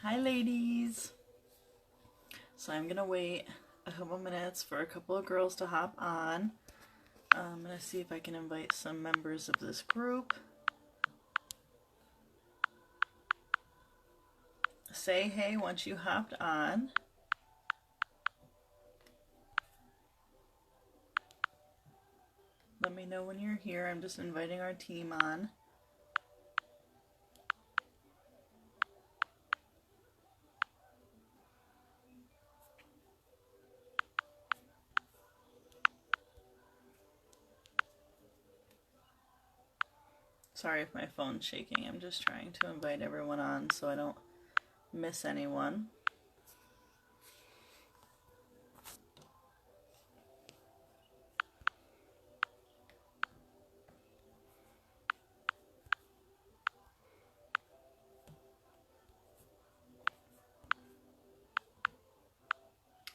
Hi ladies! So I'm gonna wait a couple minutes for a couple of girls to hop on. I'm gonna see if I can invite some members of this group. Say hey once you hopped on. Let me know when you're here. I'm just inviting our team on. Sorry if my phone's shaking. I'm just trying to invite everyone on so I don't miss anyone.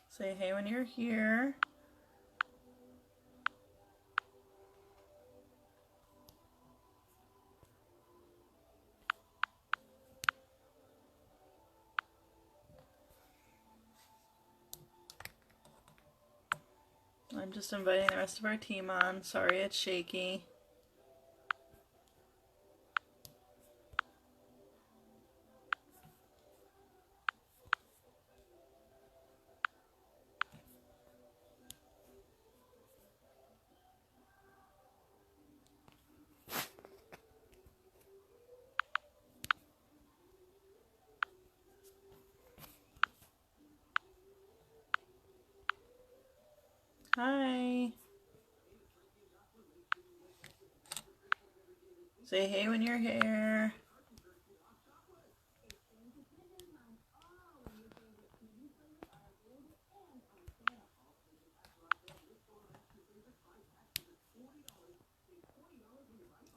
Say hey when you're here. I'm just inviting the rest of our team on. Sorry it's shaky. Hi! Say hey when you're here.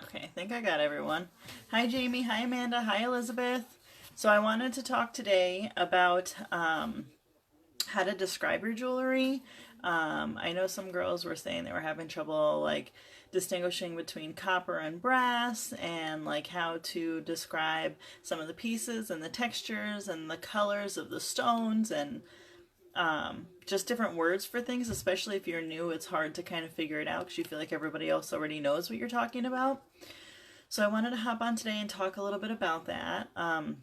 Okay, I think I got everyone. Hi Jamie, hi Amanda, hi Elizabeth. So I wanted to talk today about how to describe your jewelry. I know some girls were saying they were having trouble like distinguishing between copper and brass, and like how to describe some of the pieces and the textures and the colors of the stones, and just different words for things. Especially if you're new, it's hard to kind of figure it out because you feel like everybody else already knows what you're talking about. So I wanted to hop on today and talk a little bit about that. I'm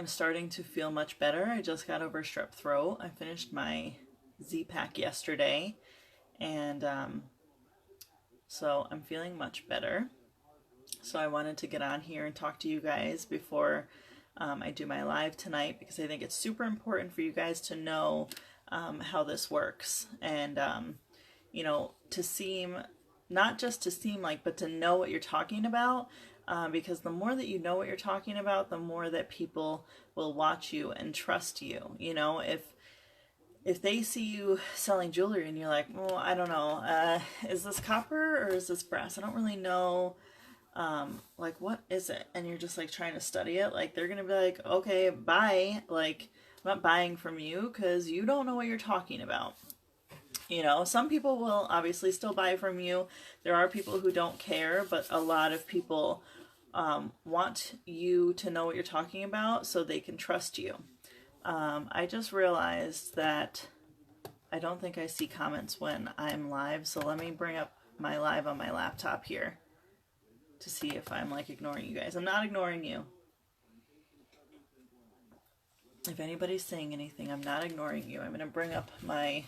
starting to feel much better. I just got over strep throat. I finished my Z-Pack yesterday, and so I'm feeling much better. So I wanted to get on here and talk to you guys before I do my live tonight, because I think it's super important for you guys to know how this works, and you know, to seem, not just to seem like, but to know what you're talking about, because the more that you know what you're talking about, the more that people will watch you and trust you. You know, if they see you selling jewelry and you're like, well, I don't know, is this copper or is this brass? I don't really know. Like, what is it? And you're just like trying to study it. Like, they're gonna be like, okay, bye. Like, I'm not buying from you because you don't know what you're talking about. You know, some people will obviously still buy from you. There are people who don't care, but a lot of people want you to know what you're talking about so they can trust you. I just realized that I don't think I see comments when I'm live, so let me bring up my live on my laptop here to see if I'm like ignoring you guys. I'm not ignoring you. If anybody's saying anything, I'm not ignoring you. I'm going to bring up my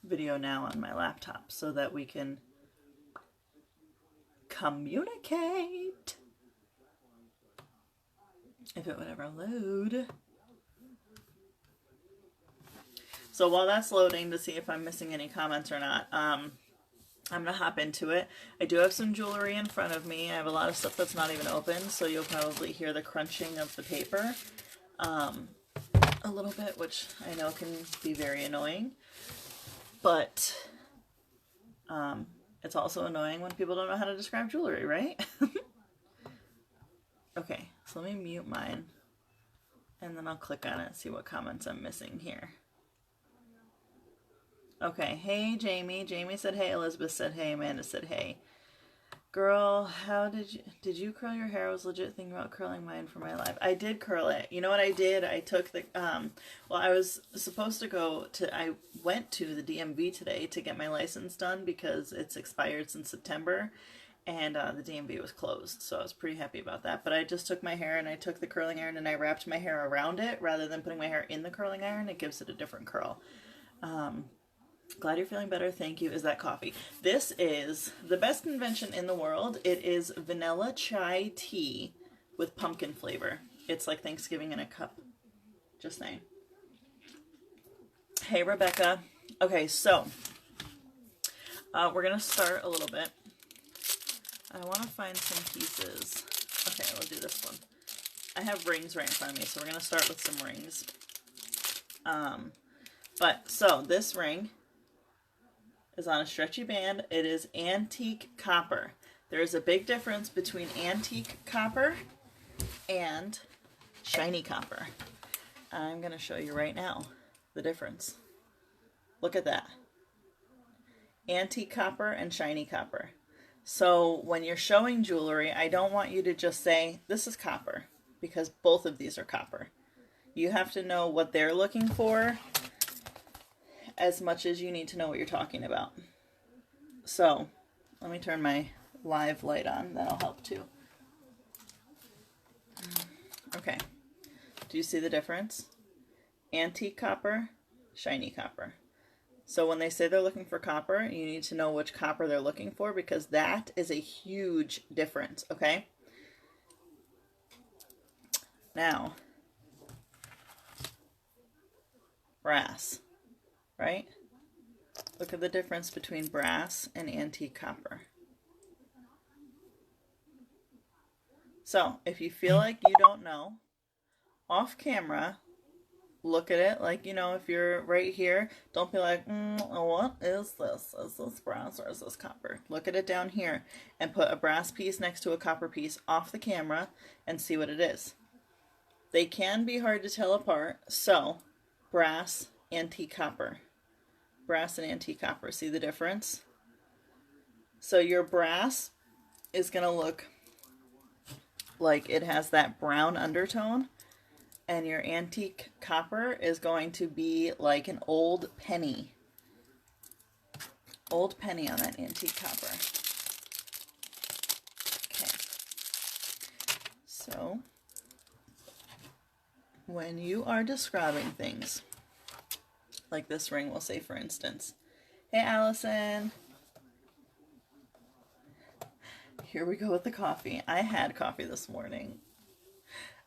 video now on my laptop so that we can communicate. If it would ever load. So while that's loading to see if I'm missing any comments or not, I'm going to hop into it. I do have some jewelry in front of me. I have a lot of stuff that's not even open, so you'll probably hear the crunching of the paper a little bit, which I know can be very annoying. But it's also annoying when people don't know how to describe jewelry, right? Okay, so let me mute mine, and then I'll click on it and see what comments I'm missing here. Okay, hey Jamie. Jamie said hey, Elizabeth said hey, Amanda said hey. Girl, how did you curl your hair? I was legit thinking about curling mine for my life. I did curl it. You know what I did? I took the, well, I was supposed to I went to the DMV today to get my license done because it's expired since September, and the DMV was closed, so I was pretty happy about that. But I just took my hair and I took the curling iron and I wrapped my hair around it rather than putting my hair in the curling iron. It gives it a different curl. Glad you're feeling better. Thank you. Is that coffee? This is the best invention in the world. It is vanilla chai tea with pumpkin flavor. It's like Thanksgiving in a cup. Just saying. Hey, Rebecca. Okay, so we're going to start a little bit. I want to find some pieces. Okay, we'll do this one. I have rings right in front of me, so we're going to start with some rings. So this ring is on a stretchy band. It is antique copper. There is a big difference between antique copper and shiny copper. I'm going to show you right now the difference. Look at that. Antique copper and shiny copper. So when you're showing jewelry, I don't want you to just say, this is copper, because both of these are copper. You have to know what they're looking for as much as you need to know what you're talking about. So let me turn my live light on. That'll help too. Okay. Do you see the difference? Antique copper, shiny copper. So when they say they're looking for copper, you need to know which copper they're looking for, because that is a huge difference, okay? Now, brass, right? Look at the difference between brass and antique copper. So if you feel like you don't know, off camera, look at it. Like, you know, if you're right here, don't be like, what is this? Is this brass or is this copper? Look at it down here and put a brass piece next to a copper piece off the camera and see what it is. They can be hard to tell apart. So brass, antique copper. Brass and antique copper. See the difference? So your brass is going to look like it has that brown undertone, and your antique copper is going to be like an old penny. Old penny on that antique copper. Okay. So when you are describing things, like this ring, we'll say, for instance, hey, Allison. Here we go with the coffee. I had coffee this morning.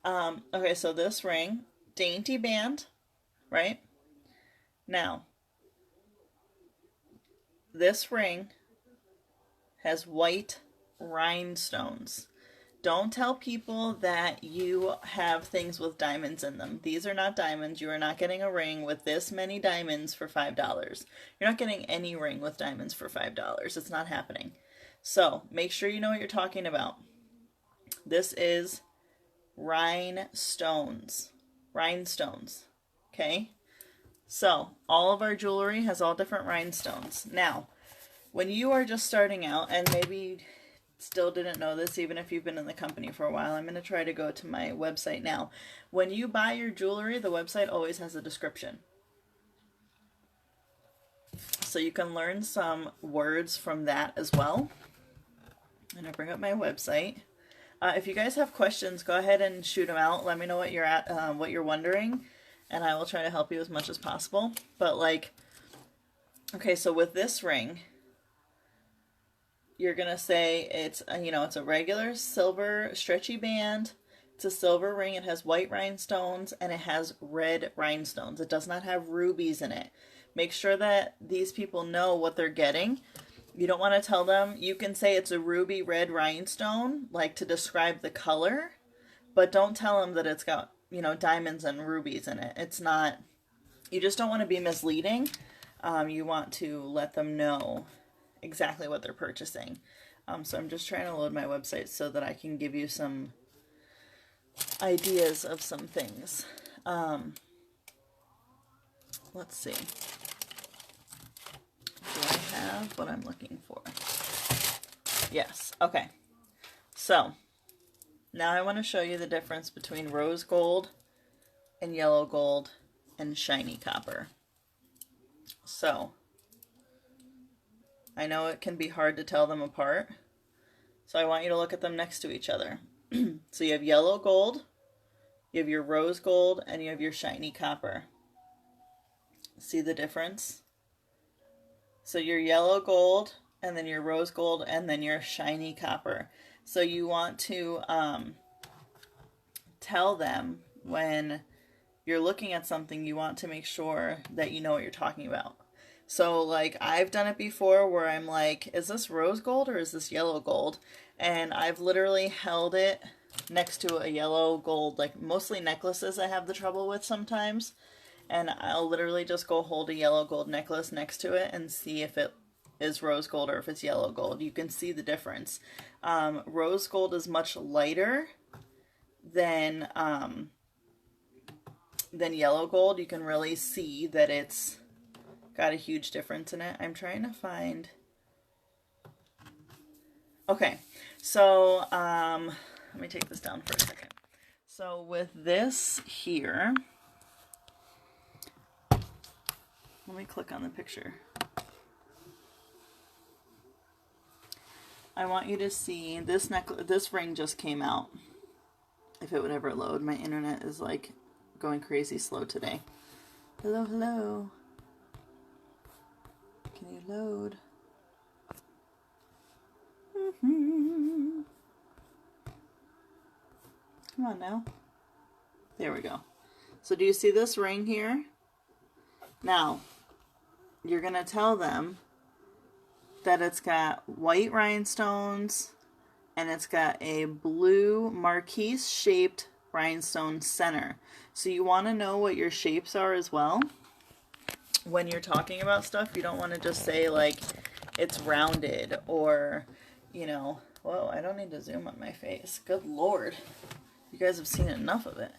Okay, so this ring, dainty band, right? Now, this ring has white rhinestones. Don't tell people that you have things with diamonds in them. These are not diamonds. You are not getting a ring with this many diamonds for $5. You're not getting any ring with diamonds for $5. It's not happening. So make sure you know what you're talking about. This is rhinestones. Rhinestones. Okay? So all of our jewelry has all different rhinestones. Now, when you are just starting out, and maybe still didn't know this even if you've been in the company for a while, I'm going to try to go to my website now. When you buy your jewelry, the website always has a description. So you can learn some words from that as well. I'm going to bring up my website. If you guys have questions, go ahead and shoot them out. Let me know what you're wondering, and I will try to help you as much as possible. But like, okay, so with this ring, you're going to say it's, it's a regular silver stretchy band. It's a silver ring. It has white rhinestones and it has red rhinestones. It does not have rubies in it. Make sure that these people know what they're getting. You don't want to tell them. You can say it's a ruby red rhinestone, like to describe the color, but don't tell them that it's got, diamonds and rubies in it. It's not, you just don't want to be misleading. You want to let them know exactly what they're purchasing. So I'm just trying to load my website so that I can give you some ideas of some things. Let's see. Do I have what I'm looking for? Yes. Okay. So now I want to show you the difference between rose gold and yellow gold and shiny copper. So I know it can be hard to tell them apart. So I want you to look at them next to each other. So you have yellow gold, you have your rose gold, and you have your shiny copper. See the difference? So your yellow gold, and then your rose gold, and then your shiny copper. So you want to tell them when you're looking at something, you want to make sure that you know what you're talking about. So like I've done it before where I'm like, is this rose gold or is this yellow gold? And I've literally held it next to a yellow gold, like mostly necklaces I have the trouble with sometimes. And I'll literally just go hold a yellow gold necklace next to it and see if it is rose gold or if it's yellow gold. You can see the difference. Rose gold is much lighter than yellow gold. You can really see that it's got a huge difference in it. I'm trying to find... Okay, so let me take this down for a second. So with this here, let me click on the picture. I want you to see this this ring just came out. If it would ever load, my internet is like going crazy slow today. Hello, hello. Can you load? Come on now. There we go. So do you see this ring here? Now, you're going to tell them that it's got white rhinestones and it's got a blue marquise shaped rhinestone center. So you want to know what your shapes are as well. When you're talking about stuff, you don't want to just say like it's rounded or, you know, whoa, I don't need to zoom on my face. Good Lord. You guys have seen enough of it.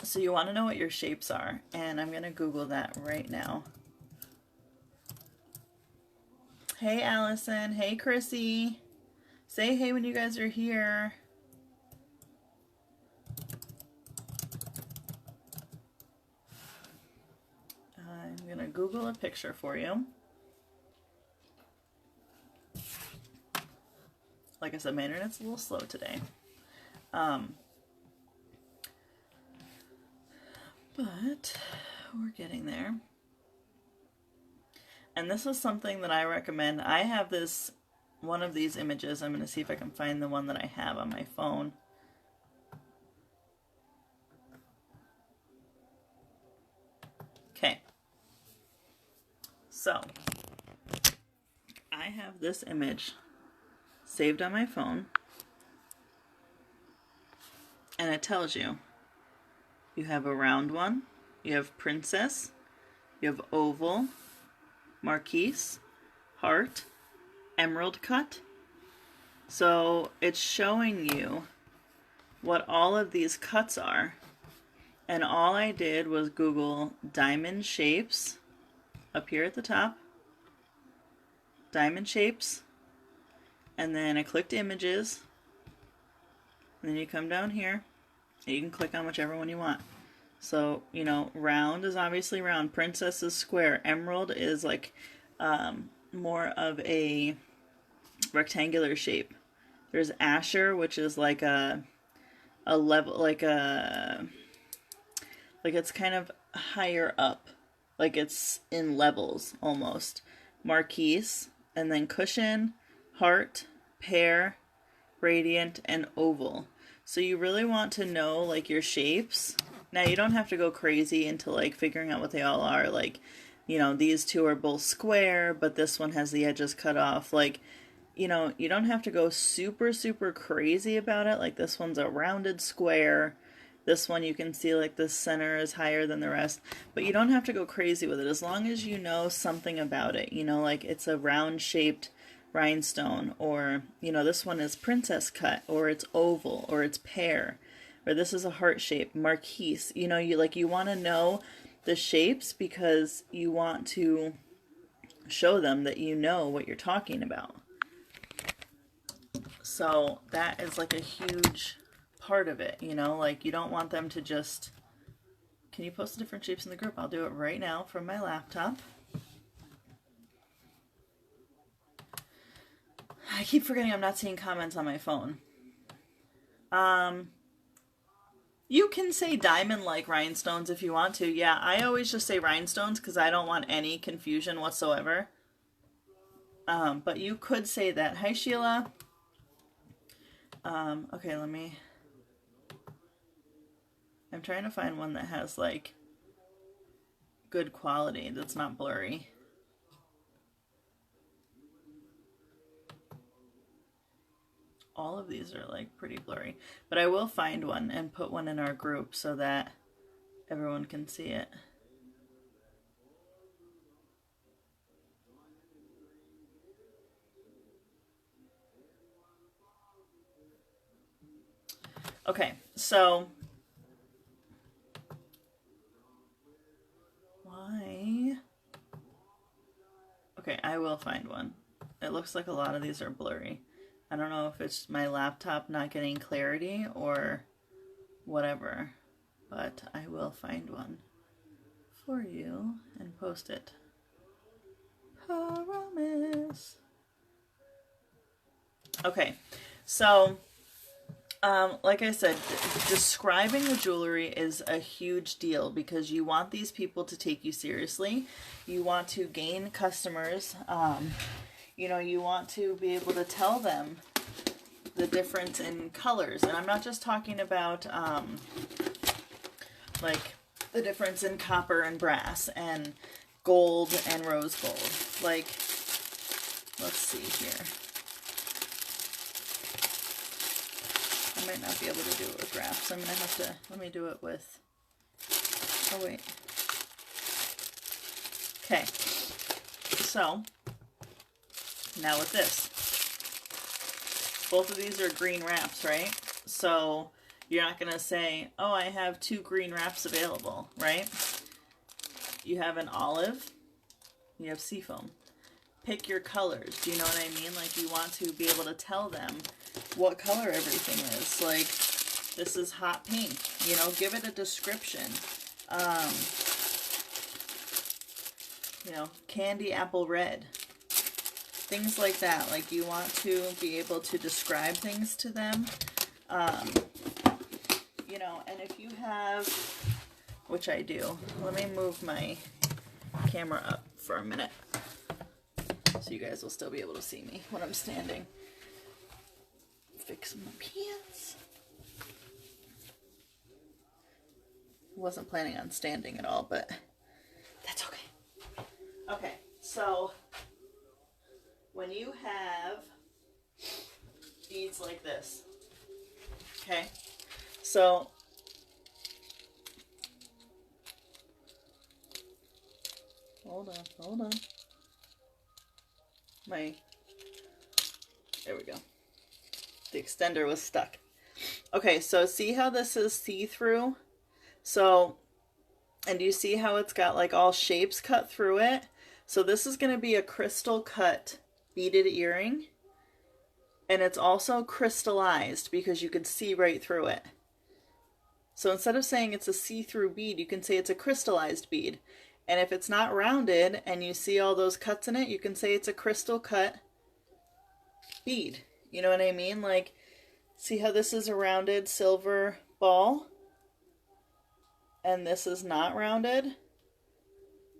So you want to know what your shapes are, and I'm going to Google that right now. Hey, Allison. Hey, Chrissy. Say hey when you guys are here. I'm going to Google a picture for you. Like I said, my internet's a little slow today. But we're getting there. And this is something that I recommend. I have this, one of these images. I'm going to see if I can find the one that I have on my phone. Okay. So, I have this image saved on my phone. And it tells you. You have a round one, you have princess, you have oval, marquise, heart, emerald cut. So it's showing you what all of these cuts are. And all I did was Google diamond shapes up here at the top, diamond shapes, and then I clicked images, and then you come down here. You can click on whichever one you want. So, you know, round is obviously round. Princess is square. Emerald is like more of a rectangular shape. There's Asher, which is like a level, like it's kind of higher up. Like it's in levels almost. Marquise, and then cushion, heart, pear, radiant, and oval. So you really want to know like your shapes. Now you don't have to go crazy into like figuring out what they all are. Like, you know, these two are both square, but this one has the edges cut off. Like, you know, you don't have to go super, super crazy about it. Like this one's a rounded square. This one you can see like the center is higher than the rest. But you don't have to go crazy with it as long as you know something about it. You know, like it's a round shaped rhinestone, or you know, this one is princess cut, or it's oval, or it's pear, or this is a heart shape, marquise. You know, you want to know the shapes because you want to show them that you know what you're talking about. So that is like a huge part of it, you know, like you don't want them to just, can you post the different shapes in the group? I'll do it right now from my laptop. I keep forgetting I'm not seeing comments on my phone. You can say diamond-like rhinestones if you want to. Yeah, I always just say rhinestones because I don't want any confusion whatsoever. But you could say that. Hi, Sheila. Okay, I'm trying to find one that has, like, good quality, that's not blurry. All of these are like pretty blurry, but I will find one and put one in our group so that everyone can see it. Okay, so why? Okay, I will find one. It looks like a lot of these are blurry. I don't know if it's my laptop not getting clarity or whatever, but I will find one for you and post it. Promise. Okay, so like I said, describing the jewelry is a huge deal because you want these people to take you seriously. You want to gain customers. You know, you want to be able to tell them the difference in colors. And I'm not just talking about like the difference in copper and brass and gold and rose gold. Like, let's see here. I might not be able to do it with graphs. So I'm going to have to, let me do it with, oh wait. Okay, so now with this. Both of these are green wraps, right? So you're not going to say, oh, I have 2 green wraps available, right? You have an olive, you have seafoam. Pick your colors. Do you know what I mean? Like, you want to be able to tell them what color everything is. Like, this is hot pink. You know, give it a description. You know, candy apple red. Things like that. Like, you want to be able to describe things to them. You know, and if you have, which I do, let me move my camera up for a minute so you guys will still be able to see me when I'm standing. Fix my pants. Wasn't planning on standing at all, but that's okay. Okay, so when you have beads like this, okay, so hold on. There we go. The extender was stuck. Okay, so see how this is see-through? So, and do you see how it's got like all shapes cut through it? So this is going to be a crystal cut beaded earring. And it's also crystallized because you can see right through it. So instead of saying it's a see-through bead, you can say it's a crystallized bead. And if it's not rounded and you see all those cuts in it, you can say it's a crystal cut bead. You know what I mean? Like, see how this is a rounded silver ball? And this is not rounded?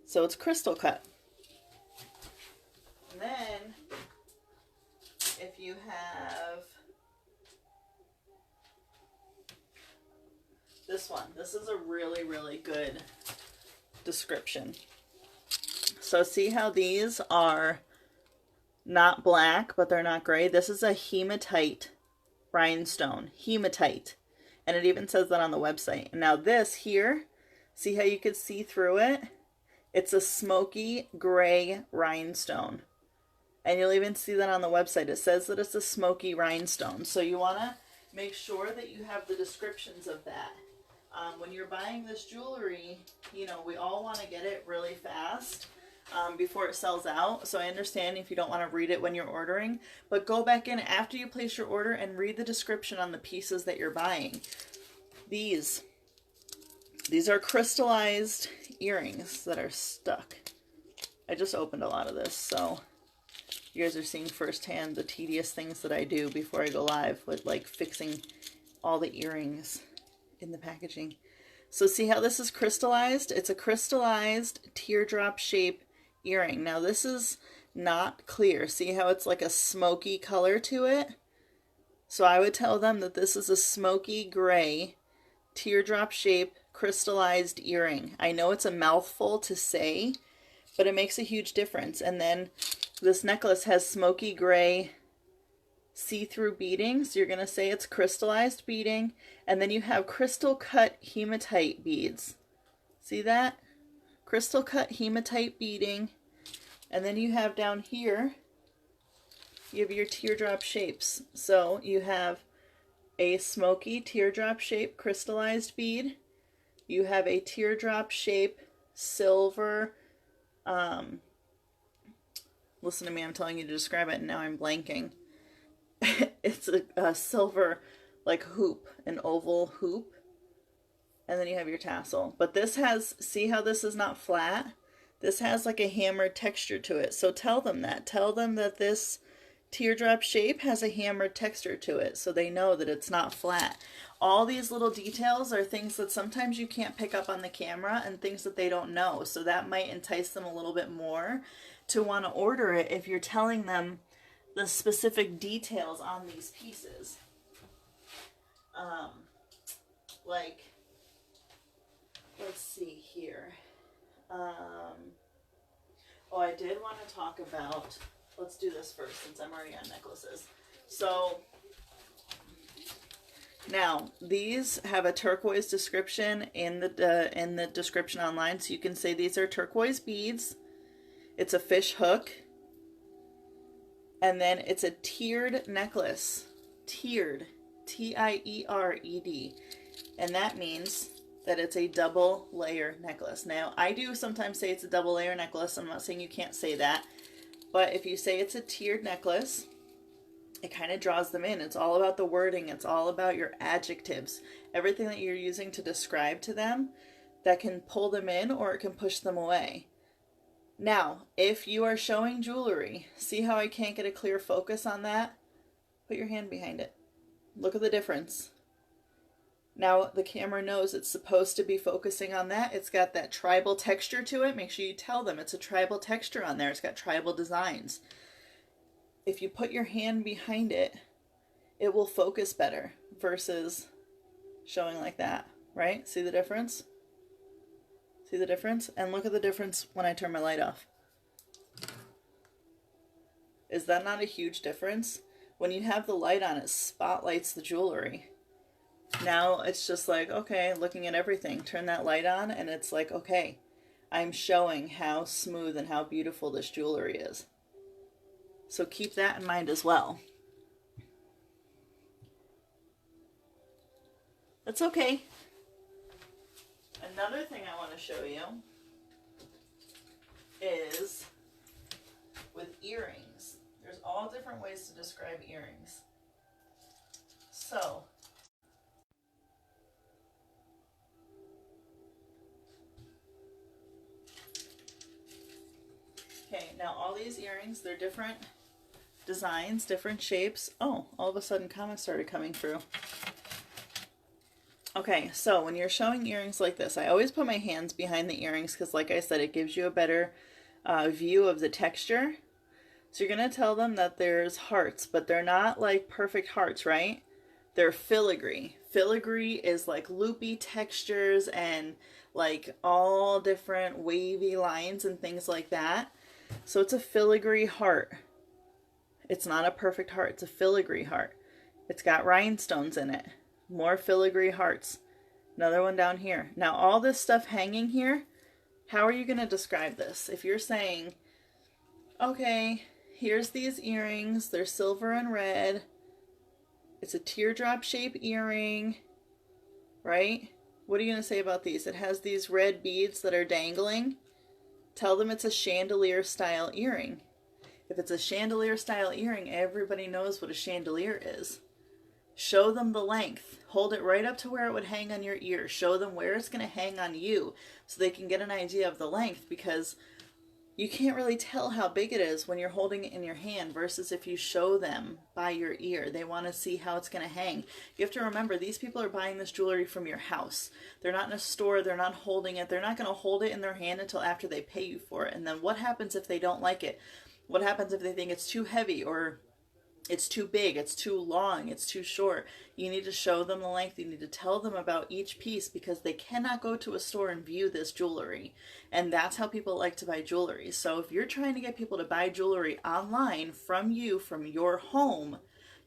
So it's crystal cut. And then, if you have this one, this is a really, really good description. So see how these are not black, but they're not gray? This is a hematite rhinestone. Hematite. And it even says that on the website. And now this here, see how you could see through it? It's a smoky gray rhinestone. And you'll even see that on the website. It says that it's a smoky rhinestone. So you want to make sure that you have the descriptions of that. When you're buying this jewelry, you know, we all want to get it really fast. before it sells out. So I understand if you don't want to read it when you're ordering, but go back in after you place your order and read the description on the pieces that you're buying. These are crystallized earrings that are stuck. I just opened a lot of this, so you guys are seeing firsthand the tedious things that I do before I go live with like fixing all the earrings in the packaging. So see how this is crystallized? It's a crystallized teardrop shape earring. Now this is not clear. See how it's like a smoky color to it? So I would tell them that this is a smoky gray teardrop shape crystallized earring. I know it's a mouthful to say, but it makes a huge difference. And then this necklace has smoky gray see-through beading, so you're going to say it's crystallized beading, and then you have crystal cut hematite beads. See that? Crystal cut hematite beading, and then you have down here, you have your teardrop shapes. So you have a smoky teardrop shape crystallized bead, you have a teardrop shape silver, listen to me, I'm telling you to describe it, and now I'm blanking. It's a silver, like, hoop, an oval hoop, and then you have your tassel. But this has, see how this is not flat? This has like a hammered texture to it. So tell them that. Tell them that this teardrop shape has a hammered texture to it, so they know that it's not flat. All these little details are things that sometimes you can't pick up on the camera and things that they don't know. So that might entice them a little bit more to want to order it if you're telling them the specific details on these pieces. Like, let's see here. Oh, I did want to talk about, let's do this first since I'm already on necklaces. So now these have a turquoise description in the description online, so you can say these are turquoise beads. It's a fish hook. And then it's a tiered necklace. Tiered. T-I-E-R-E-D. And that means that it's a double layer necklace. Now, I do sometimes say it's a double layer necklace. I'm not saying you can't say that. But if you say it's a tiered necklace, it kind of draws them in. It's all about the wording. It's all about your adjectives. Everything that you're using to describe to them that can pull them in or it can push them away. Now, if you are showing jewelry, see how I can't get a clear focus on that? Put your hand behind it. Look at the difference. Now, the camera knows it's supposed to be focusing on that. It's got that tribal texture to it. Make sure you tell them it's a tribal texture on there. It's got tribal designs. If you put your hand behind it, it will focus better versus showing like that, right? See the difference? See the difference? And look at the difference when I turn my light off. Is that not a huge difference? When you have the light on, it spotlights the jewelry. Now it's just like, okay, looking at everything. Turn that light on and it's like, okay, I'm showing how smooth and how beautiful this jewelry is. So keep that in mind as well. That's okay. Another thing I want to show you is with earrings. There's all different ways to describe earrings. So, okay, now all these earrings, they're different designs, different shapes. Oh, all of a sudden comments started coming through. Okay, so when you're showing earrings like this, I always put my hands behind the earrings because, like I said, it gives you a better view of the texture. So you're going to tell them that there's hearts, but they're not like perfect hearts, right? They're filigree. Filigree is like loopy textures and like all different wavy lines and things like that. So it's a filigree heart. It's not a perfect heart. It's a filigree heart. It's got rhinestones in it. More filigree hearts. Another one down here. Now all this stuff hanging here, how are you going to describe this? If you're saying, okay, here's these earrings. They're silver and red. It's a teardrop shape earring, right? What are you going to say about these? It has these red beads that are dangling. Tell them it's a chandelier style earring. If it's a chandelier style earring, everybody knows what a chandelier is. Show them the length. Hold it right up to where it would hang on your ear. Show them where it's going to hang on you so they can get an idea of the length, because you can't really tell how big it is when you're holding it in your hand versus if you show them by your ear. They want to see how it's going to hang. You have to remember, these people are buying this jewelry from your house. They're not in a store. They're not holding it. They're not going to hold it in their hand until after they pay you for it. And then what happens if they don't like it? What happens if they think it's too heavy, or it's too big, it's too long, it's too short? You need to show them the length. You need to tell them about each piece, because they cannot go to a store and view this jewelry. And that's how people like to buy jewelry. So if you're trying to get people to buy jewelry online from you, from your home,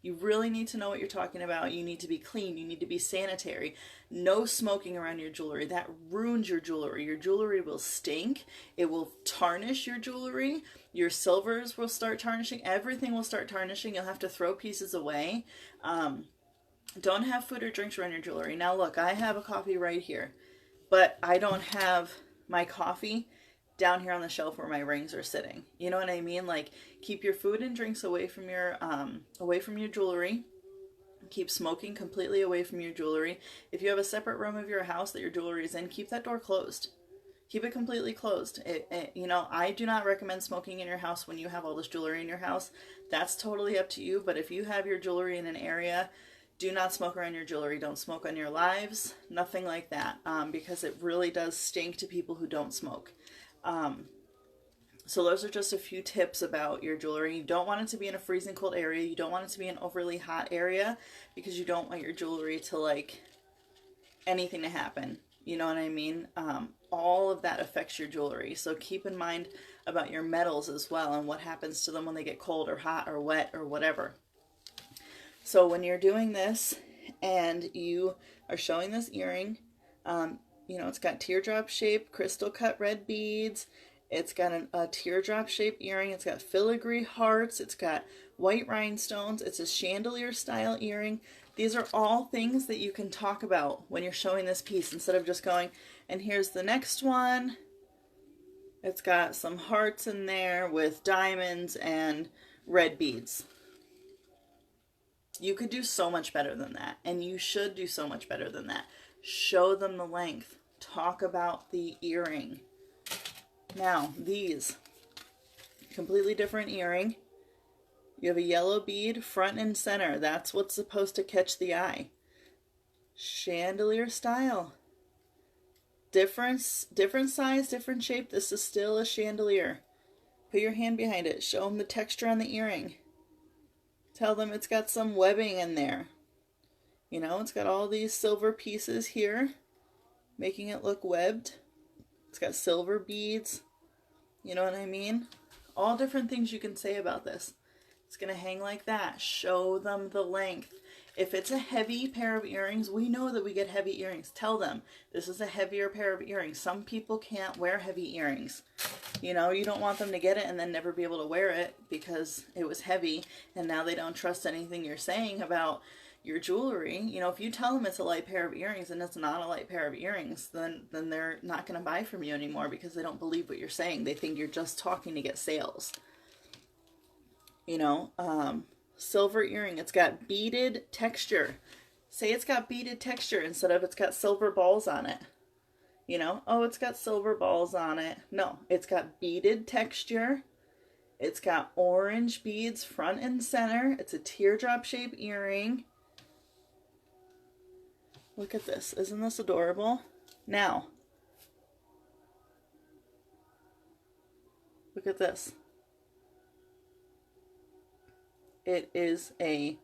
you really need to know what you're talking about. You need to be clean. You need to be sanitary. No smoking around your jewelry. That ruins your jewelry. Your jewelry will stink. It will tarnish your jewelry. Your silvers will start tarnishing. Everything will start tarnishing. You'll have to throw pieces away. Don't have food or drinks around your jewelry. Now look, I have a coffee right here, but I don't have my coffee down here on the shelf where my rings are sitting. You know what I mean? Like, keep your food and drinks away from your jewelry. Keep smoking completely away from your jewelry. If you have a separate room of your house that your jewelry is in, keep that door closed. Keep it completely closed. You know, I do not recommend smoking in your house when you have all this jewelry in your house. That's totally up to you. But if you have your jewelry in an area, do not smoke around your jewelry. Don't smoke on your lives. Nothing like that, because it really does stink to people who don't smoke. So those are just a few tips about your jewelry. You don't want it to be in a freezing cold area. You don't want it to be an overly hot area, because you don't want your jewelry to, like, anything to happen. You know what I mean? All of that affects your jewelry. So keep in mind about your metals as well, and what happens to them when they get cold or hot or wet or whatever. So when you're doing this and you are showing this earring, you know, it's got teardrop shaped crystal cut red beads. It's got a teardrop shaped earring. It's got filigree hearts. It's got white rhinestones. It's a chandelier style earring. These are all things that you can talk about when you're showing this piece, instead of just going, and here's the next one. It's got some hearts in there with diamonds and red beads. You could do so much better than that, and you should do so much better than that. Show them the length. Talk about the earring. Now, these, completely different earring. You have a yellow bead front and center. That's what's supposed to catch the eye. Chandelier style. Different size, different shape. This is still a chandelier. Put your hand behind it. Show them the texture on the earring. Tell them it's got some webbing in there. You know, it's got all these silver pieces here, making it look webbed. It's got silver beads. You know what I mean? All different things you can say about this. It's going to hang like that. Show them the length. If it's a heavy pair of earrings, we know that we get heavy earrings. Tell them this is a heavier pair of earrings. Some people can't wear heavy earrings. You know, you don't want them to get it and then never be able to wear it because it was heavy, and now they don't trust anything you're saying about your jewelry. You know, if you tell them it's a light pair of earrings and it's not a light pair of earrings, then they're not going to buy from you anymore, because they don't believe what you're saying. They think you're just talking to get sales. You know, silver earring, it's got beaded texture. Say it's got beaded texture instead of it's got silver balls on it. You know, oh, it's got silver balls on it. No, it's got beaded texture. It's got orange beads front and center. It's a teardrop shaped earring. Look at this. Isn't this adorable? Now, look at this. It is a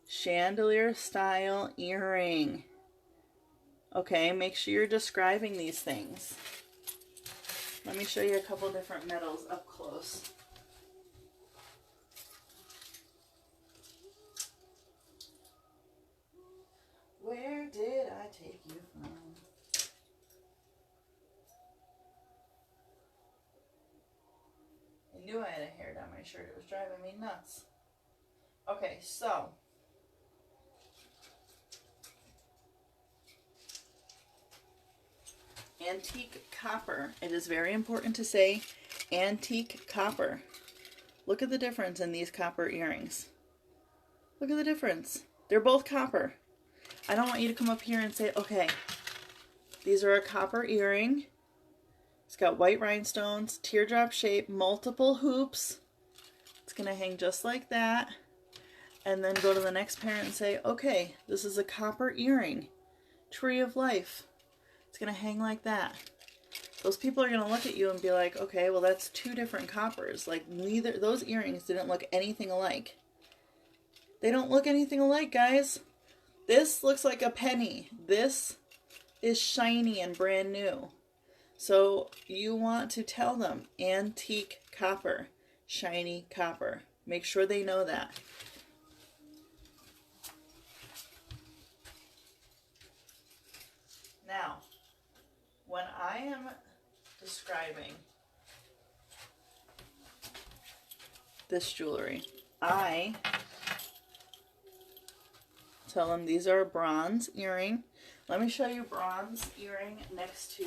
chandelier style earring. Okay, make sure you're describing these things. Let me show you a couple different metals up close. Where did I take you from? I knew I had a hair down my shirt. It was driving me nuts. Okay, so Antique copper. It is very important to say antique copper. Look at the difference in these copper earrings. Look at the difference. They're both copper. I don't want you to come up here and say, okay, these are a copper earring. It's got white rhinestones, teardrop shape, multiple hoops. It's going to hang just like that. And then go to the next pair and say, okay, this is a copper earring. Tree of life. It's going to hang like that. Those people are going to look at you and be like, okay, well, that's two different coppers. Like, neither, those earrings didn't look anything alike. They don't look anything alike, guys. This looks like a penny. This is shiny and brand new. So you want to tell them antique copper, shiny copper. Make sure they know that. Now, when I am describing this jewelry, I tell them these are a bronze earring. Let me show you bronze earring next to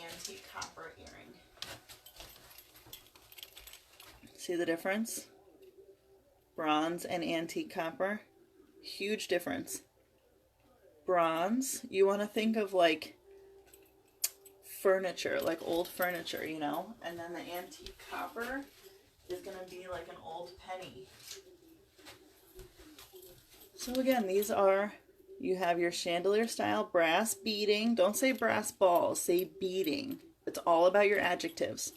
antique copper earring. See the difference? Bronze and antique copper. Huge difference. Bronze, you want to think of like furniture, like old furniture, you know? And then the antique copper is going to be like an old penny. So again, these are, you have your chandelier style brass beading. Don't say brass balls, say beading. It's all about your adjectives.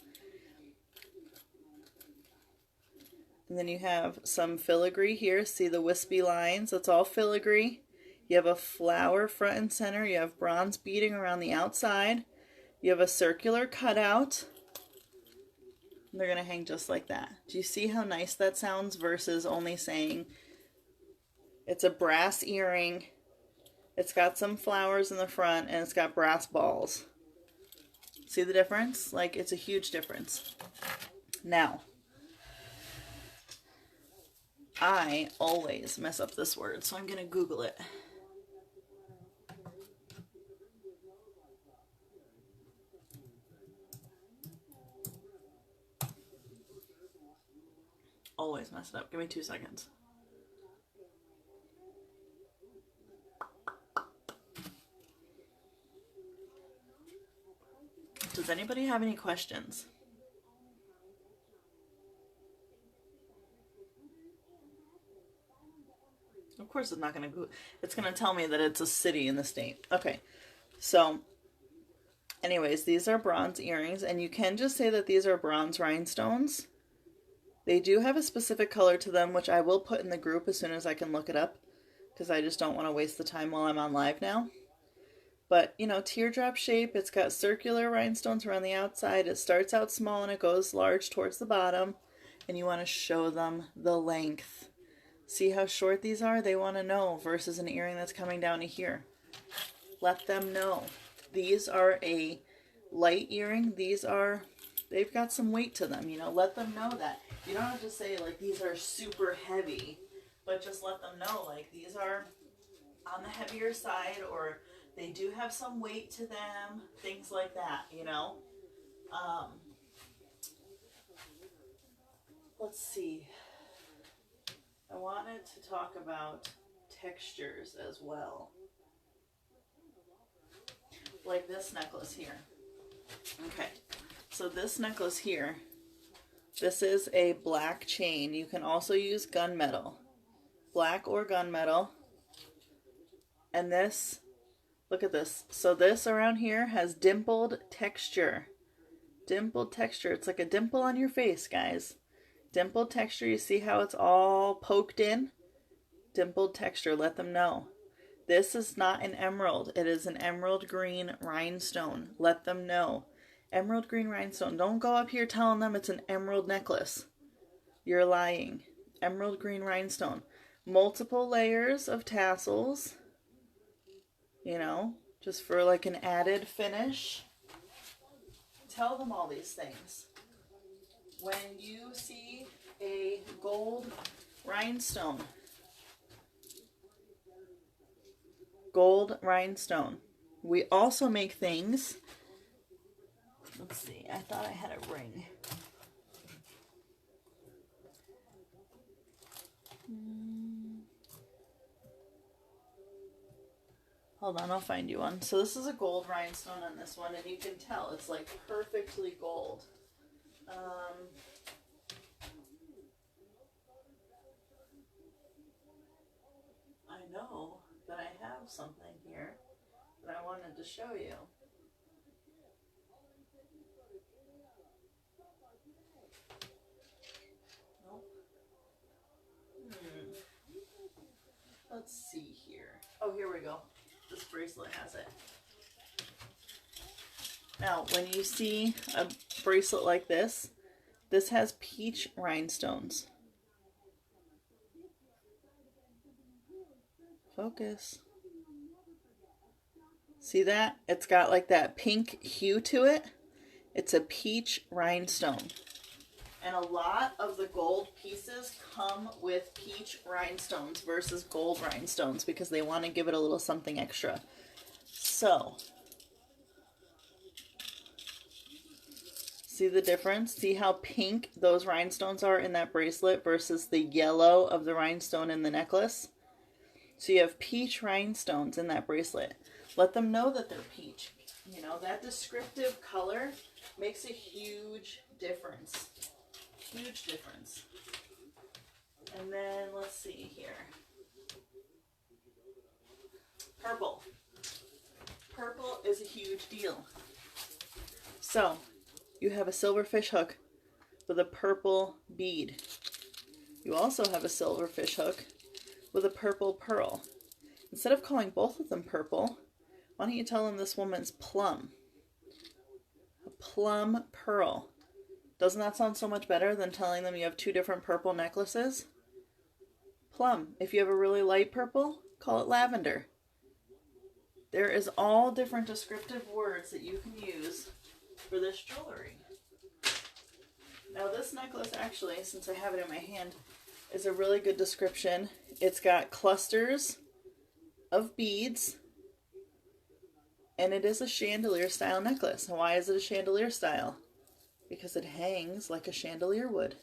And then you have some filigree here. See the wispy lines? That's all filigree. You have a flower front and center. You have bronze beading around the outside. You have a circular cutout. And they're going to hang just like that. Do you see how nice that sounds versus only saying it's a brass earring, it's got some flowers in the front, and it's got brass balls. See the difference? Like, it's a huge difference. Now, I always mess up this word, so I'm going to Google it. Always mess it up. Give me 2 seconds. Does anybody have any questions? Of course it's not going to go. It's going to tell me that it's a city in the state. Okay. So anyways, these are bronze earrings, and you can just say that these are bronze rhinestones. They do have a specific color to them, which I will put in the group as soon as I can look it up, because I just don't want to waste the time while I'm on live now. But, you know, teardrop shape, it's got circular rhinestones around the outside. It starts out small and it goes large towards the bottom. And you want to show them the length. See how short these are? They want to know versus an earring that's coming down to here. Let them know. These are a light earring. They've got some weight to them, you know. Let them know that. You don't have to say, like, these are super heavy. But just let them know, like, these are on the heavier side, or they do have some weight to them, things like that, you know. Let's see. I wanted to talk about textures as well. Like this necklace here. Okay, so this necklace here, this is a black chain. You can also use gunmetal. Black or gunmetal. And this, look at this. So this around here has dimpled texture. Dimpled texture. It's like a dimple on your face, guys. Dimpled texture. You see how it's all poked in? Dimpled texture. Let them know. This is not an emerald. It is an emerald green rhinestone. Let them know. Emerald green rhinestone. Don't go up here telling them it's an emerald necklace. You're lying. Emerald green rhinestone. Multiple layers of tassels. You know, just for like an added finish. Tell them all these things. When you see a gold rhinestone, We also make things. Let's see, I thought I had a ring. Hold on, I'll find you one. So this is a gold rhinestone on this one, and you can tell it's like perfectly gold. I know that I have something here that I wanted to show you. Nope. Let's see here. Oh, here we go. This bracelet has it. Now, when you see a bracelet like this has peach rhinestones. Focus. See that? It's got like that pink hue to it. It's a peach rhinestone. And a lot of the gold pieces come with peach rhinestones versus gold rhinestones because they want to give it a little something extra. So, see the difference? See how pink those rhinestones are in that bracelet versus the yellow of the rhinestone in the necklace? So you have peach rhinestones in that bracelet. Let them know that they're peach. You know, that descriptive color makes a huge difference. Huge difference. And then let's see here. Purple. Purple is a huge deal. So you have a silver fish hook with a purple bead. You also have a silver fish hook with a purple pearl. Instead of calling both of them purple, why don't you tell them this woman's plum? A plum pearl. Doesn't that sound so much better than telling them you have two different purple necklaces? Plum. If you have a really light purple, call it lavender. There is all different descriptive words that you can use for this jewelry. Now this necklace actually, since I have it in my hand, is a really good description. It's got clusters of beads, and it is a chandelier style necklace. And why is it a chandelier style? Because it hangs like a chandelier would,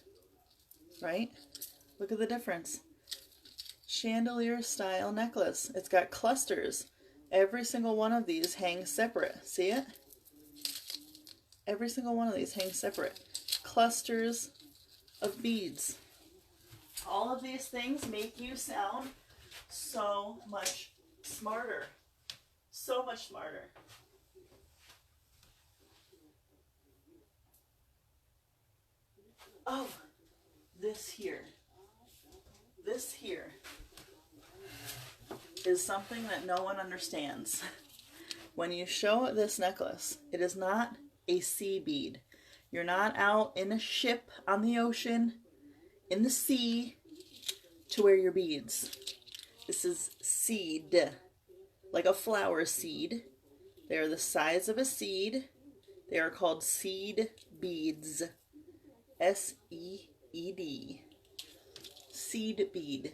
right? Look at the difference. Chandelier style necklace. It's got clusters. Every single one of these hangs separate. See it? Every single one of these hangs separate. Clusters of beads. All of these things make you sound so much smarter. So much smarter. Oh, this here is something that no one understands. When you show this necklace, it is not a sea bead. You're not out in a ship on the ocean, in the sea, to wear your beads. This is seed, like a flower seed. They are the size of a seed. They are called seed beads. S-E-E-D. Seed bead.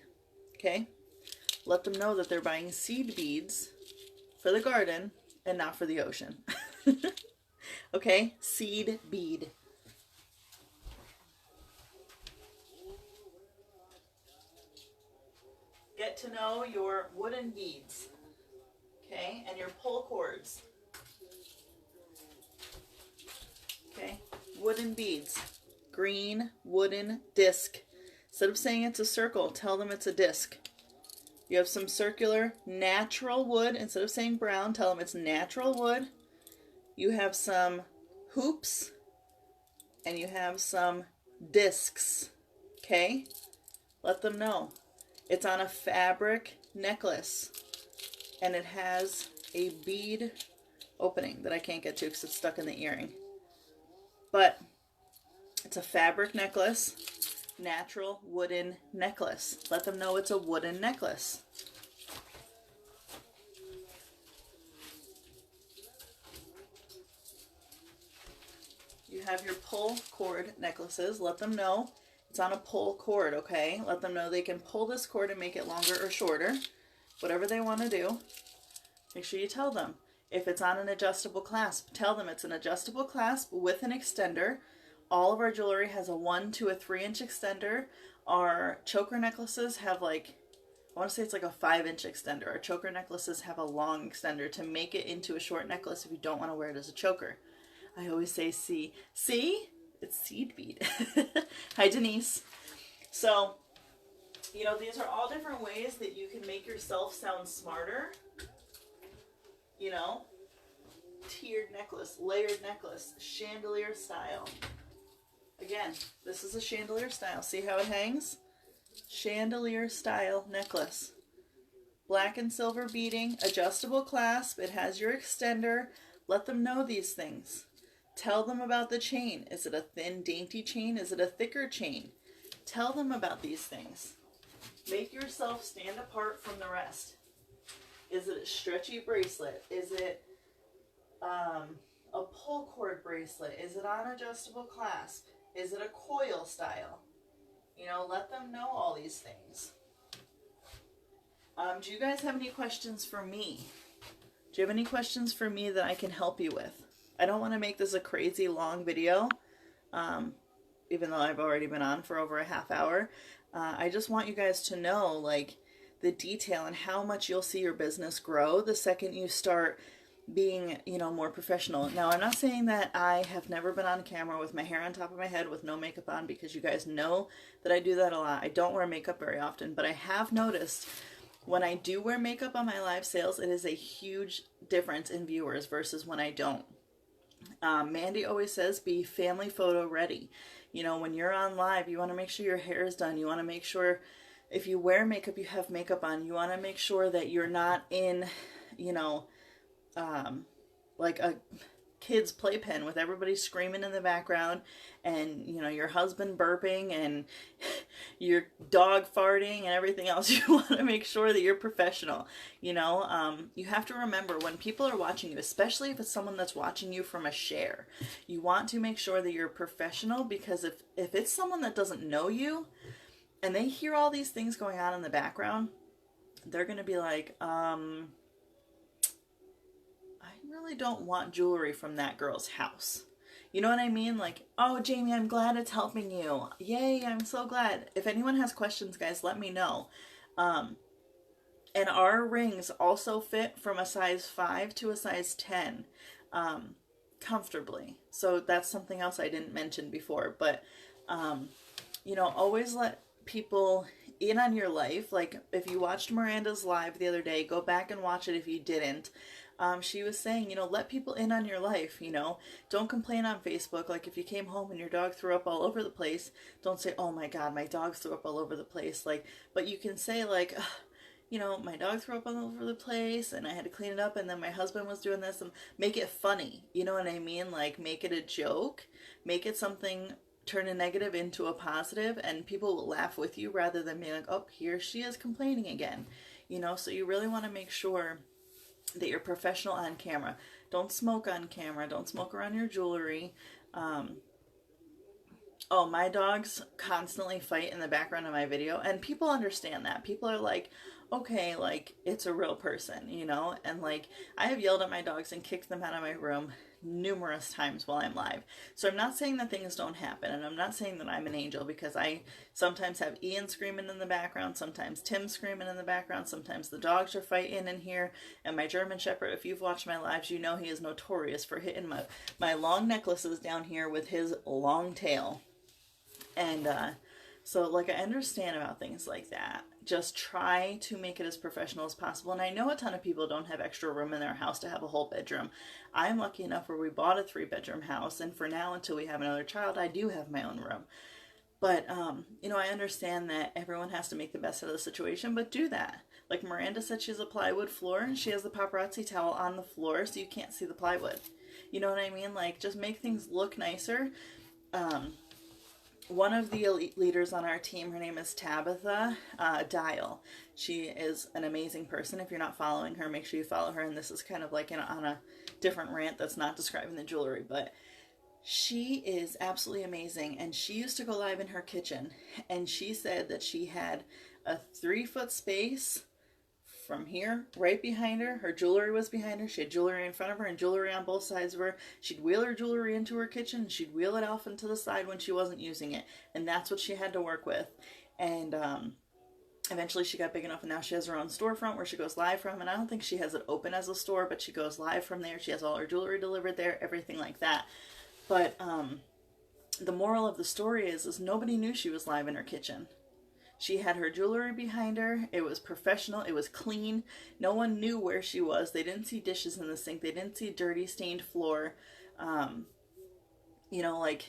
Okay? Let them know that they're buying seed beads for the garden and not for the ocean. Okay? Seed bead. Get to know your wooden beads. Okay? And your pull cords. Okay? Wooden beads. Green wooden disc. Instead of saying it's a circle, tell them it's a disc. You have some circular natural wood. Instead of saying brown, tell them it's natural wood. You have some hoops and you have some discs. Okay? Let them know. It's on a fabric necklace and it has a bead opening that I can't get to because it's stuck in the earring. But it's a fabric necklace, natural wooden necklace. Let them know it's a wooden necklace. You have your pull cord necklaces. Let them know it's on a pull cord, okay? Let them know they can pull this cord and make it longer or shorter. Whatever they want to do. Make sure you tell them. If it's on an adjustable clasp, tell them it's an adjustable clasp with an extender. All of our jewelry has a 1 to a 3-inch extender. Our choker necklaces have like, I want to say it's like a 5-inch extender. Our choker necklaces have a long extender to make it into a short necklace if you don't want to wear it as a choker. I always say see. See? It's seed bead. Hi, Denise. So, you know, these are all different ways that you can make yourself sound smarter. You know, tiered necklace, layered necklace, chandelier style. Again, this is a chandelier style. See how it hangs? Chandelier style necklace. Black and silver beading, adjustable clasp. It has your extender. Let them know these things. Tell them about the chain. Is it a thin, dainty chain? Is it a thicker chain? Tell them about these things. Make yourself stand apart from the rest. Is it a stretchy bracelet? Is it a pull cord bracelet? Is it on adjustable clasp? Is it a coil style? You know, let them know all these things. Do you guys have any questions for me? Do you have any questions for me that I can help you with? I don't want to make this a crazy long video, even though I've already been on for over a half hour. I just want you guys to know, like, the detail and how much you'll see your business grow the second you start being, you know, more professional. Now, I'm not saying that I have never been on camera with my hair on top of my head with no makeup on, because you guys know that I do that a lot. I don't wear makeup very often, but I have noticed when I do wear makeup on my live sales, it is a huge difference in viewers versus when I don't. Mandy always says, be family photo ready. You know, when you're on live, you want to make sure your hair is done. You want to make sure if you wear makeup, you have makeup on. You want to make sure that you're not in, you know, like a kid's playpen with everybody screaming in the background and, you know, your husband burping and your dog farting and everything else. You want to make sure that you're professional. You know, you have to remember when people are watching you, especially if it's someone that's watching you from a share, you want to make sure that you're professional, because if it's someone that doesn't know you and they hear all these things going on in the background, they're going to be like, really don't want jewelry from that girl's house. You know what I mean? Like, oh, Jamie, I'm glad it's helping you. Yay, I'm so glad. If anyone has questions, guys, let me know. And our rings also fit from a size 5 to a size 10 comfortably. So that's something else I didn't mention before. But, you know, always let people in on your life. Like, if you watched Miranda's live the other day, go back and watch it if you didn't. She was saying, you know, let people in on your life, you know. Don't complain on Facebook. Like, if you came home and your dog threw up all over the place, don't say, oh my God, my dog threw up all over the place. Like, but you can say, like, you know, my dog threw up all over the place and I had to clean it up, and then my husband was doing this, and make it funny. You know what I mean? Like, make it a joke, make it something, turn a negative into a positive, and people will laugh with you rather than being like, oh, here she is complaining again. You know, so you really want to make sure that you're professional on camera. Don't smoke on camera. Don't smoke around your jewelry. Oh, my dogs constantly fight in the background of my video, and people understand that. People are like, okay, like, it's a real person, you know? And, like, I have yelled at my dogs and kicked them out of my room numerous times while I'm live. So I'm not saying that things don't happen, and I'm not saying that I'm an angel, because I sometimes have Ian screaming in the background, sometimes Tim screaming in the background, sometimes the dogs are fighting in here, and my German Shepherd, if you've watched my lives, you know he is notorious for hitting my long necklaces down here with his long tail. And so, like, I understand about things like that. Just try to make it as professional as possible. And I know a ton of people don't have extra room in their house to have a whole bedroom. I'm lucky enough where we bought a 3-bedroom house, and for now, until we have another child, I do have my own room. But, you know, I understand that everyone has to make the best out of the situation, but do that. Like Miranda said, she has a plywood floor, and she has the paparazzi towel on the floor so you can't see the plywood. You know what I mean? Like, just make things look nicer. One of the elite leaders on our team, her name is Tabitha Dial. She is an amazing person. If you're not following her, make sure you follow her. And this is kind of like on a different rant that's not describing the jewelry, but she is absolutely amazing. And she used to go live in her kitchen, and she said that she had a 3-foot space from here, right behind her. Her jewelry was behind her. She had jewelry in front of her and jewelry on both sides of her. She'd wheel her jewelry into her kitchen and she'd wheel it off into the side when she wasn't using it. And that's what she had to work with. And eventually she got big enough and now she has her own storefront where she goes live from. And I don't think she has it open as a store, but she goes live from there. She has all her jewelry delivered there, everything like that. But the moral of the story is nobody knew she was live in her kitchen. She had her jewelry behind her. It was professional. It was clean. No one knew where she was. They didn't see dishes in the sink. They didn't see dirty, stained floor. You know, like,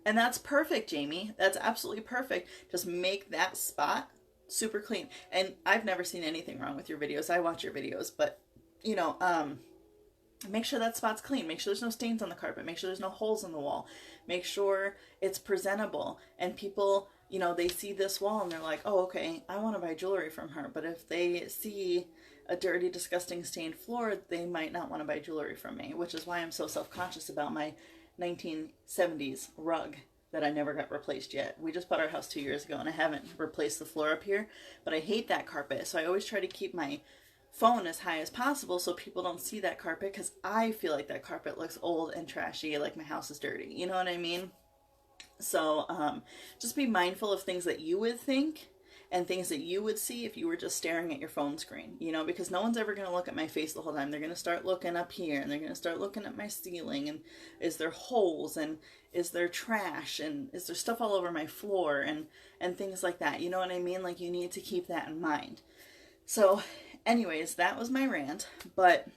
and that's perfect, Jamie. That's absolutely perfect. Just make that spot super clean. And I've never seen anything wrong with your videos. I watch your videos, but, you know, make sure that spot's clean. Make sure there's no stains on the carpet. Make sure there's no holes in the wall. Make sure it's presentable. And people, you know, they see this wall and they're like, oh, okay, I want to buy jewelry from her. But if they see a dirty, disgusting, stained floor, they might not want to buy jewelry from me, which is why I'm so self-conscious about my 1970s rug that I never got replaced yet. We just bought our house 2 years ago and I haven't replaced the floor up here, but I hate that carpet. So I always try to keep my phone as high as possible so people don't see that carpet, because I feel like that carpet looks old and trashy, like my house is dirty. You know what I mean? So just be mindful of things that you would think and things that you would see if you were just staring at your phone screen, you know, because no one's ever going to look at my face the whole time. They're going to start looking up here and they're going to start looking at my ceiling, and is there holes, and is there trash, and is there stuff all over my floor, and things like that. You know what I mean? Like, you need to keep that in mind. So anyways, that was my rant, but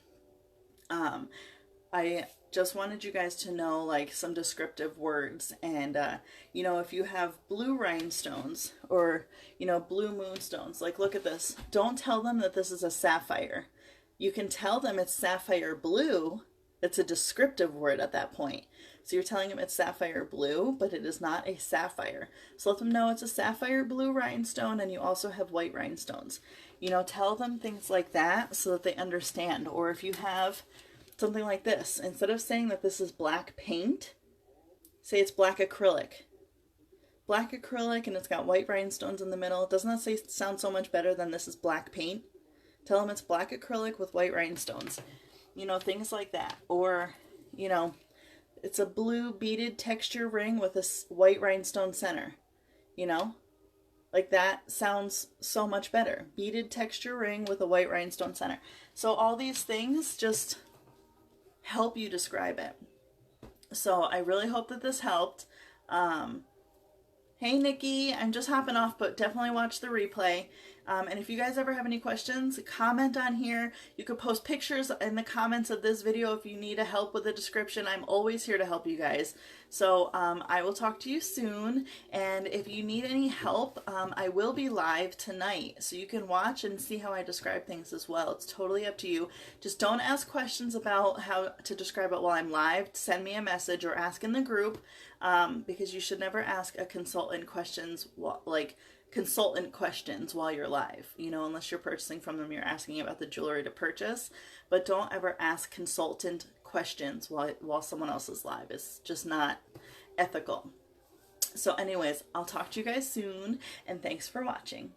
I just wanted you guys to know, like, some descriptive words. And you know, if you have blue rhinestones or, you know, blue moonstones, like, look at this. Don't tell them that this is a sapphire. You can tell them it's sapphire blue. It's a descriptive word at that point. So you're telling them it's sapphire blue, but it is not a sapphire. So let them know it's a sapphire blue rhinestone, and you also have white rhinestones. You know, tell them things like that so that they understand. Or if you have something like this, instead of saying that this is black paint, say it's black acrylic. Black acrylic, and it's got white rhinestones in the middle. Doesn't that sound so much better than this is black paint? Tell them it's black acrylic with white rhinestones. You know, things like that. Or, you know, it's a blue beaded texture ring with a white rhinestone center. You know, like, that sounds so much better. Beaded texture ring with a white rhinestone center. So all these things just help you describe it. So I really hope that this helped. Hey Nikki, I'm just hopping off, but definitely watch the replay. And if you guys ever have any questions, comment on here. You could post pictures in the comments of this video if you need a help with the description. I'm always here to help you guys. So I will talk to you soon. And if you need any help, I will be live tonight. So you can watch and see how I describe things as well. It's totally up to you. Just don't ask questions about how to describe it while I'm live. Send me a message or ask in the group, because you should never ask a consultant questions while you're live, you know, unless you're purchasing from them, you're asking about the jewelry to purchase. But don't ever ask consultant questions while someone else is live. It's just not ethical. So anyways, I'll talk to you guys soon, and thanks for watching.